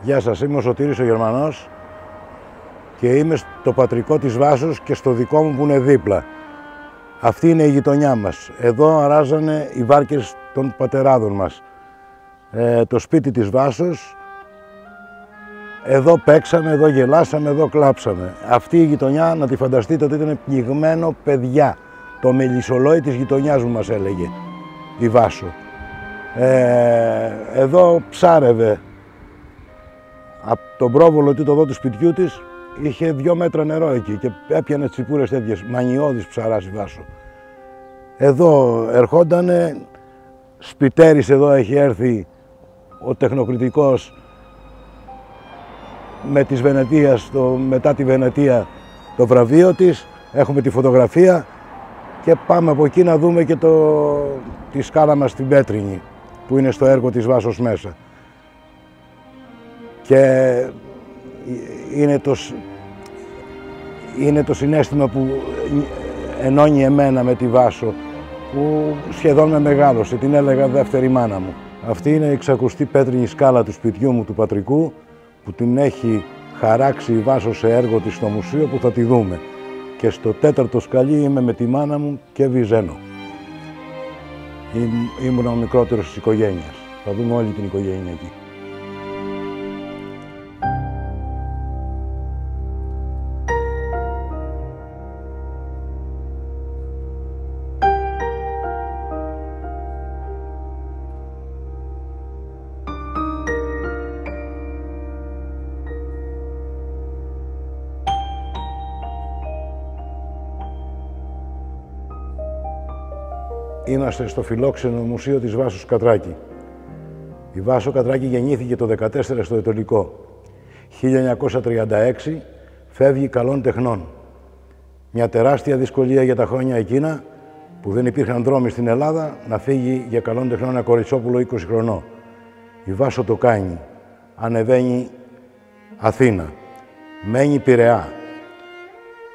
Γεια σας, είμαι ο Σωτήρης ο Γερμανός και είμαι στο πατρικό της Βάσος και στο δικό μου που είναι δίπλα. Αυτή είναι η γειτονιά μας. Εδώ αράζανε οι βάρκες των πατεράδων μας. Το σπίτι της Βάσος, εδώ παίξαμε, εδώ γελάσαμε, εδώ κλάψαμε. Αυτή η γειτονιά, να τη φανταστείτε ότι ήταν πνιγμένο παιδιά. Το μελισσολόι της γειτονιάς μου μας έλεγε η Βάσο. Εδώ ψάρευε. Από τον πρόβολο του σπιτιού της είχε 2 μέτρα νερό εκεί και έπιανε τσιπούρες τέτοιες, μανιώδης ψαράς η Βάσο. Εδώ ερχόντανε, σπιτέρης εδώ έχει έρθει ο τεχνοκριτικός με της Βενετίας, μετά τη Βενετία το βραβείο της, έχουμε τη φωτογραφία και πάμε από εκεί να δούμε και τη σκάλα μας στην Πέτρινη που είναι στο έργο της Βάσος μέσα. Και είναι το συναίσθημα που ενώνει εμένα με τη Βάσο, που σχεδόν με μεγάλωσε, την έλεγα δεύτερη μάνα μου. Αυτή είναι η ξακουστή πέτρινη σκάλα του σπιτιού μου του πατρικού, που την έχει χαράξει η Βάσο σε έργο της στο μουσείο που θα τη δούμε. Και στο 4ο σκαλί είμαι με τη μάνα μου και βυζένω. Ήμουν ο μικρότερος της οικογένειας. Θα δούμε όλη την οικογένεια εκεί. Είμαστε στο φιλόξενο μουσείο της Βάσος Κατράκη. Η Βάσο Κατράκη γεννήθηκε το 14 στο Ετωλικό. 1936 φεύγει καλών τεχνών. Μια τεράστια δυσκολία για τα χρόνια εκείνα, που δεν υπήρχαν δρόμοι στην Ελλάδα, να φύγει για καλών τεχνών ένα κοριτσόπουλο 20 χρονών. Η Βάσο το κάνει. Ανεβαίνει Αθήνα. Μένει Πειραιά.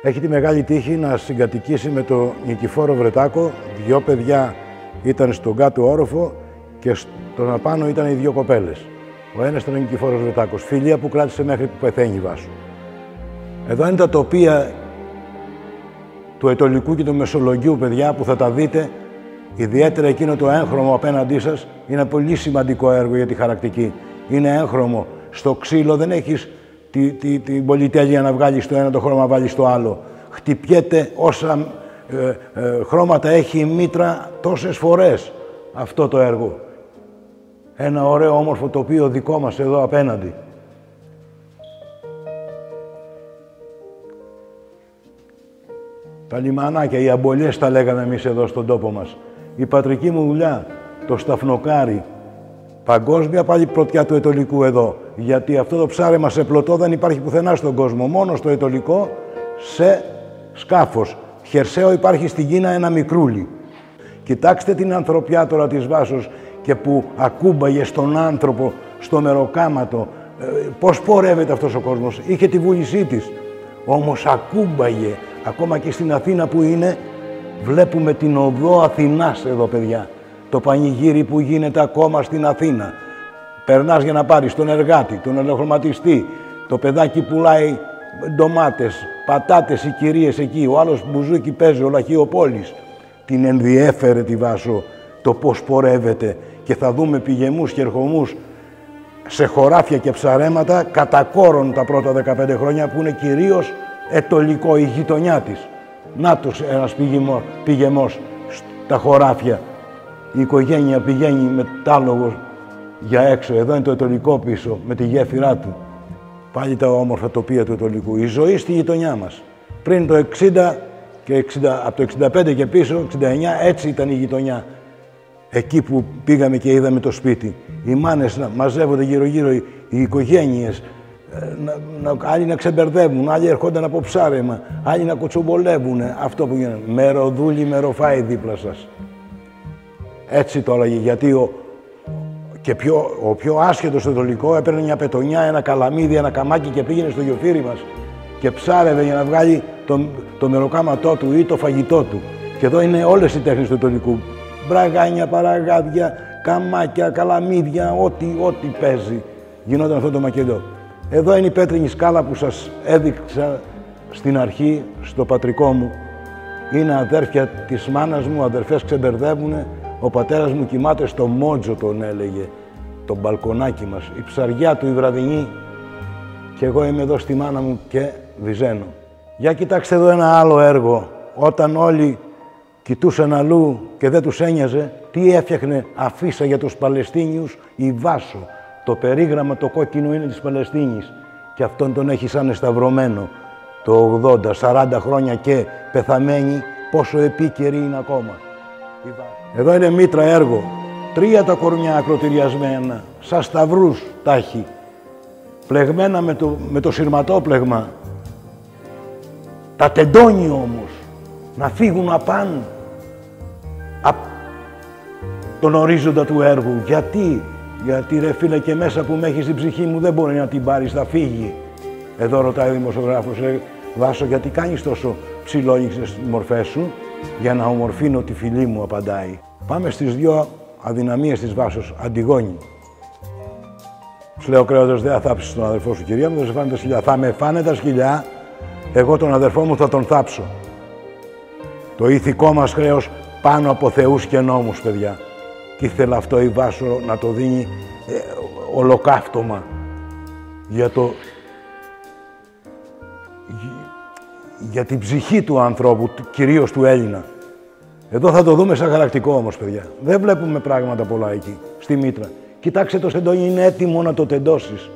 Έχει τη μεγάλη τύχη να συγκατοικήσει με τον Νικηφόρο Βρετάκο. 2 παιδιά ήταν στον κάτω όροφο και στον απάνω ήταν οι 2 κοπέλες. Ο ένας ήταν ο Νικηφόρος Βρετάκος. Φιλία που κράτησε μέχρι που πεθαίνει η Βάσο. Εδώ είναι τα τοπία του Ετωλικού και του Μεσολογγίου, παιδιά, που θα τα δείτε. Ιδιαίτερα εκείνο το έγχρωμο απέναντί σας είναι πολύ σημαντικό έργο για τη χαρακτική. Είναι έγχρωμο. Στο ξύλο δεν έχεις την πολυτέλεια να βγάλεις το ένα το χρώμα, βάλεις το άλλο. Χτυπιέται όσα χρώματα έχει η μήτρα τόσες φορές αυτό το έργο. Ένα ωραίο όμορφο τοπίο δικό μας εδώ απέναντι. Τα λιμανάκια, οι αμπολιές τα λέγαμε εμείς εδώ στον τόπο μας. Η πατρική μου δουλειά, το σταφνοκάρι. Παγκόσμια πάλι πρωτιά του Ετωλικού εδώ. Γιατί αυτό το ψάρεμα σε πλωτό δεν υπάρχει πουθενά στον κόσμο. Μόνο στο Ετωλικό σε σκάφος. Χερσαίο υπάρχει στην Κίνα ένα μικρούλι. Κοιτάξτε την ανθρωπιά τώρα της Βάσος και που ακούμπαγε στον άνθρωπο, στο μεροκάματο. Πώς πορεύεται αυτός ο κόσμος. Είχε τη βούλησή της. Όμως ακούμπαγε. Ακόμα και στην Αθήνα που είναι, βλέπουμε την οδό Αθηνάς εδώ, παιδιά. Το πανηγύρι που γίνεται ακόμα στην Αθήνα. Περνάς για να πάρεις τον εργάτη, τον ελαιοχρωματιστή, το παιδάκι πουλάει ντομάτες, πατάτες, οι κυρίες εκεί, ο άλλος μπουζούκι παίζει, ο Λαχιοπόλης. Την ενδιέφερε τη Βάσο το πώς πορεύεται και θα δούμε πηγεμούς και ερχομούς σε χωράφια και ψαρέματα κατά κόρον τα πρώτα 15 χρόνια που είναι κυρίως Ετωλικό, η γειτονιά της. Νάτος ένας πηγεμός στα χωράφια. Η οικογένεια πηγαίνει με τάλογο για έξω. Εδώ είναι το Ετωλικό πίσω, με τη γέφυρά του. Πάλι τα όμορφα τοπία του Ετωλικού. Η ζωή στη γειτονιά μας. Πριν το 60 και από το 65 και πίσω, 69, έτσι ήταν η γειτονιά. Εκεί που πήγαμε και είδαμε το σπίτι. Οι μάνες να μαζεύονται γύρω-γύρω, οι οικογένειες. Άλλοι να ξεμπερδεύουν, άλλοι ερχόνταν από ψάρεμα, άλλοι να κοτσομπολεύουν. Αυτό που γίνεται. Μεροδούλη, μεροφάει δίπλα σας. Έτσι το έλεγε, γιατί ο πιο άσχετος στο Ετωλικό έπαιρνε μια πετονιά, ένα καλαμίδι, ένα καμάκι και πήγαινε στο γιοφύρι μας και ψάρευε για να βγάλει το μεροκάματό του ή το φαγητό του. Και εδώ είναι όλες οι τέχνες του Ετωλικού. Μπραγάνια, παραγάδια, καμάκια, καλαμίδια, ό,τι παίζει. γινόταν αυτό το μακελιό. Εδώ είναι η πέτρινη σκάλα που σας έδειξα στην αρχή, στο πατρικό μου. Είναι αδέρφια της μάνας μου, αδερφές ξεμπερδεύουνε. Ο πατέρας μου κοιμάται στο Μότζο, τον έλεγε, το μπαλκονάκι μας. Η ψαριά του η βραδινή και εγώ είμαι εδώ στη μάνα μου και βυζένω. Για κοιτάξτε εδώ ένα άλλο έργο. Όταν όλοι κοιτούσαν αλλού και δεν τους ένοιαζε, τι έφτιαχνε αφίσα για τους Παλαιστίνιους η Βάσο. Το περίγραμμα το κόκκινο είναι της Παλαιστίνης και αυτόν τον έχει σαν εσταυρωμένο. Το 80, 40 χρόνια και πεθαμένη, πόσο επίκαιρη είναι ακόμα. Εδώ είναι μήτρα έργο. 3 τα κορμιά ακροτηριασμένα, σαν σταυρούς τα έχει. Πλεγμένα με το σειρματόπλεγμα. Τα τεντώνει όμως, να φύγουν να πάνε από τον ορίζοντα του έργου. Γιατί ρε φίλε και μέσα που με έχεις την ψυχή μου δεν μπορεί να την πάρεις, θα φύγει. Εδώ ρωτάει ο δημοσιογράφος, Βάσο, γιατί κάνεις τόσο ψηλόγυξες τις μορφές σου? Για να ομορφύνω τη φυλή μου, απαντάει. Πάμε στις 2 αδυναμίες της Βάσος. Αντιγόνη. Σου λέει ο κρέατος, δεν θα θάψεις τον αδερφό σου, κυρία μου, θα σε φάνε τα σκυλιά. Θα με φάνε τα σκυλιά, εγώ τον αδερφό μου θα τον θάψω. Το ηθικό μας χρέος πάνω από θεούς και νόμους, παιδιά. Και ήθελε αυτό η Βάσο να το δίνει ολοκαύτωμα για την ψυχή του ανθρώπου, κυρίως του Έλληνα. Εδώ θα το δούμε σαν χαρακτικό όμως, παιδιά. Δεν βλέπουμε πράγματα πολλά εκεί, στη μήτρα. Κοιτάξτε, το σεντόνι είναι έτοιμο να το τεντώσεις.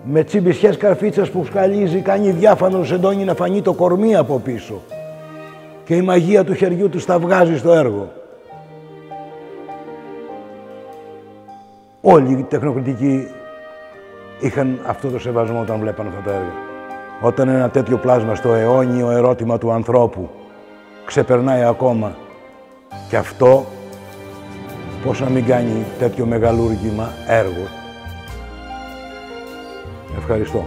Με τσιμπισιές καρφίτσες που σκαλίζει, κάνει διάφανο το σεντόνι να φανεί το κορμί από πίσω. Και η μαγεία του χεριού του τα βγάζει στο έργο. Όλοι οι τεχνοκριτικοί είχαν αυτό το σεβασμό όταν βλέπαν αυτά τα έργα. Όταν ένα τέτοιο πλάσμα στο αιώνιο ερώτημα του ανθρώπου ξεπερνάει ακόμα. Και αυτό, πώς να μην κάνει τέτοιο μεγαλούργημα έργο. Ευχαριστώ.